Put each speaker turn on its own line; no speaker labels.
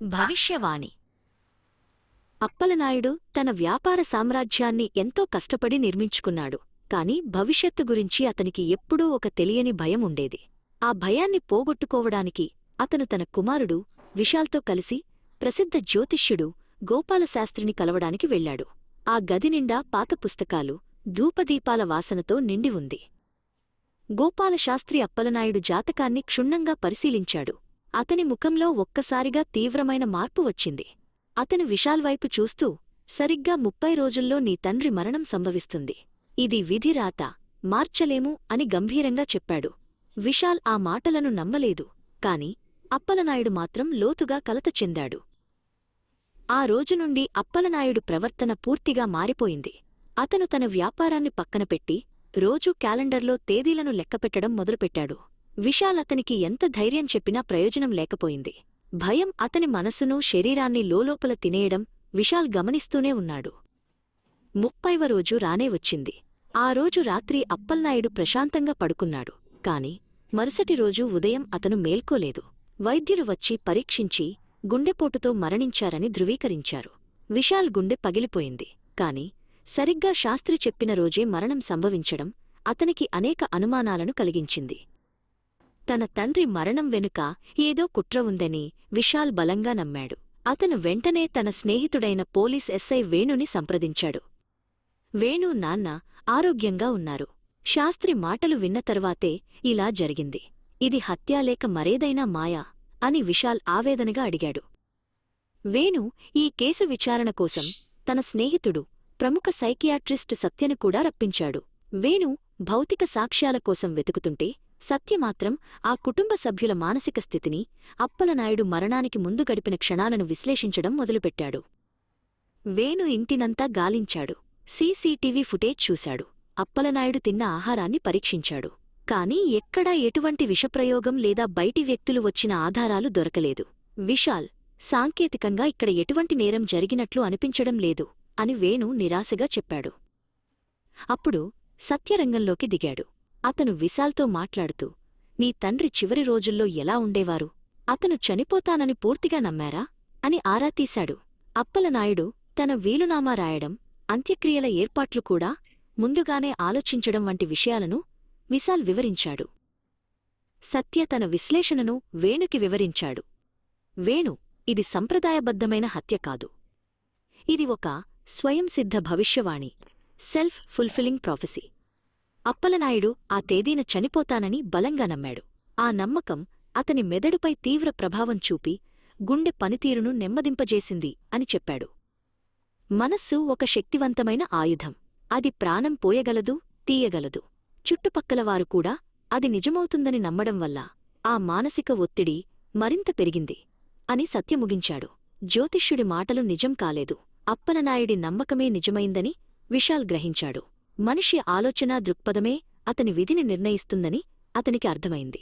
భవిష్యవాణి. అప్పలనాయుడు తన వ్యాపార సామ్రాజ్యాన్ని ఎంతో కష్టపడి నిర్మించుకున్నాడు. కాని భవిష్యత్తు గురించి అతనికి ఎప్పుడూ ఒక తెలియని భయం ఉండేది. ఆ భయాన్ని పోగొట్టుకోవడానికి అతను తన కుమారుడు విశాల్తో కలిసి ప్రసిద్ధ జ్యోతిష్యుడు గోపాలశాస్త్రిని కలవడానికి వెళ్లాడు. ఆ గది నిండా పాత పుస్తకాలు, ధూపదీపాల వాసనతో నిండి ఉంది. గోపాలశాస్త్రి అప్పలనాయుడు జాతకాన్ని క్షుణ్ణంగా పరిశీలించాడు. అతని ముఖంలో ఒక్కసారిగా తీవ్రమైన మార్పు వచ్చింది. అతను విశాల్ వైపు చూస్తూ, సరిగ్గా 30 రోజుల్లో నీ తండ్రి మరణం సంభవిస్తుంది. ఇది విధిరాత, మార్చలేము అని గంభీరంగా చెప్పాడు. విశాల్ ఆ మాటలను నమ్మలేదు. కాని అప్పలనాయుడు మాత్రం లోతుగా కలత చెందాడు. ఆ రోజునుండి అప్పలనాయుడు ప్రవర్తన పూర్తిగా మారిపోయింది. అతను తన వ్యాపారాన్ని పక్కనపెట్టి రోజూ క్యాలెండర్లో తేదీలను లెక్కపెట్టడం మొదలుపెట్టాడు. విశాల్ అతనికి ఎంత ధైర్యం చెప్పినా ప్రయోజనం లేకపోయింది. భయం అతని మనసును, శరీరాన్ని లోలోపల తినేయడం విశాల్ గమనిస్తూనే ఉన్నాడు. 30వ రోజు రానే వచ్చింది. ఆ రోజు రాత్రి అప్పలనాయుడు ప్రశాంతంగా పడుకున్నాడు. కాని మరుసటి రోజు ఉదయం అతను మేల్కోలేదు. వైద్యులు వచ్చి పరీక్షించి గుండెపోటుతో మరణించారని ధృవీకరించారు. విశాల్ గుండె పగిలిపోయింది. కాని సరిగ్గా శాస్త్రి చెప్పిన రోజే మరణం సంభవించడం అతనికి అనేక అనుమానాలను కలిగించింది. తన తండ్రి మరణం వెనుక ఏదో కుట్ర ఉందని విశాల్ బలంగా నమ్మాడు. అతను వెంటనే తన స్నేహితుడైన పోలీస్ ఎస్ఐ వేణుని సంప్రదించాడు. వేణు నాన్న ఆరోగ్యంగా ఉన్నారు. శాస్త్రి మాటలు విన్న తర్వాతే ఇలా జరిగింది. ఇది హత్యా లేక మరేదైనా మాయా అని విశాల్ ఆవేదనగా అడిగాడు. వేణు ఈ కేసు విచారణ కోసం తన స్నేహితుడు, ప్రముఖ సైకియాట్రిస్టు సత్యను కూడా రప్పించాడు. వేణు భౌతిక సాక్ష్యాల కోసం వెతుకుతుంటే సత్యమాత్రం ఆ కుటుంబ సభ్యుల మానసిక స్థితిని, అప్పలనాయుడు మరణానికి ముందు గడిపిన క్షణాలను విశ్లేషించడం మొదలుపెట్టాడు. వేణు ఇంటినంతా గాలించాడు. సీసీటీవీ ఫుటేజ్ చూశాడు. అప్పలనాయుడు తిన్న ఆహారాన్ని పరీక్షించాడు. కాని ఎక్కడా ఎటువంటి విషప్రయోగం లేదా బయటి వ్యక్తులు వచ్చిన ఆధారాలు దొరకలేదు. విశాల్, సాంకేతికంగా ఇక్కడ ఎటువంటి నేరం జరిగినట్లు అనిపించడం లేదు అని వేణు నిరాశగా చెప్పాడు. అప్పుడు సత్యరంగంలోకి దిగాడు. అతను విశాల్తో మాట్లాడుతూ, నీ తండ్రి చివరి రోజుల్లో ఎలా ఉండేవారు? అతను చనిపోతానని పూర్తిగా నమ్మారా అని ఆరా తీశాడు. అప్పలనాయుడు తన వీలునామా రాయడం, అంత్యక్రియల ఏర్పాట్లు కూడా ముందుగానే ఆలోచించడం వంటి విషయాలను విశాల్ వివరించాడు. సత్య తన విశ్లేషణను వేణుకి వివరించాడు. వేణు, ఇది సంప్రదాయబద్ధమైన హత్య కాదు. ఇది ఒక స్వయంసిద్ధ భవిష్యవాణి, సెల్ఫ్ ఫుల్ఫిల్లింగ్ ప్రాఫెసీ. అప్పలనాయుడు ఆ తేదీన చనిపోతానని బలంగా నమ్మాడు. ఆ నమ్మకం అతని మెదడుపై తీవ్ర ప్రభావం చూపి గుండె పనితీరును నెమ్మదింపజేసింది అని చెప్పాడు. మనస్సు ఒక శక్తివంతమైన ఆయుధం. అది ప్రాణం పోయగలదు, తీయగలదు. చుట్టుపక్కలవారు కూడా అది నిజమవుతుందని నమ్మడం వల్ల ఆ మానసిక ఒత్తిడి మరింత పెరిగింది అని సత్య ముగించాడు. జ్యోతిష్యుడి మాటలు నిజం కాలేదు. అప్పలనాయుడి నమ్మకమే నిజమైందని విశాల్ గ్రహించాడు. మనిషి ఆలోచనా దృక్పథమే అతని విధిని నిర్ణయిస్తుందని అతనికి అర్థమైంది.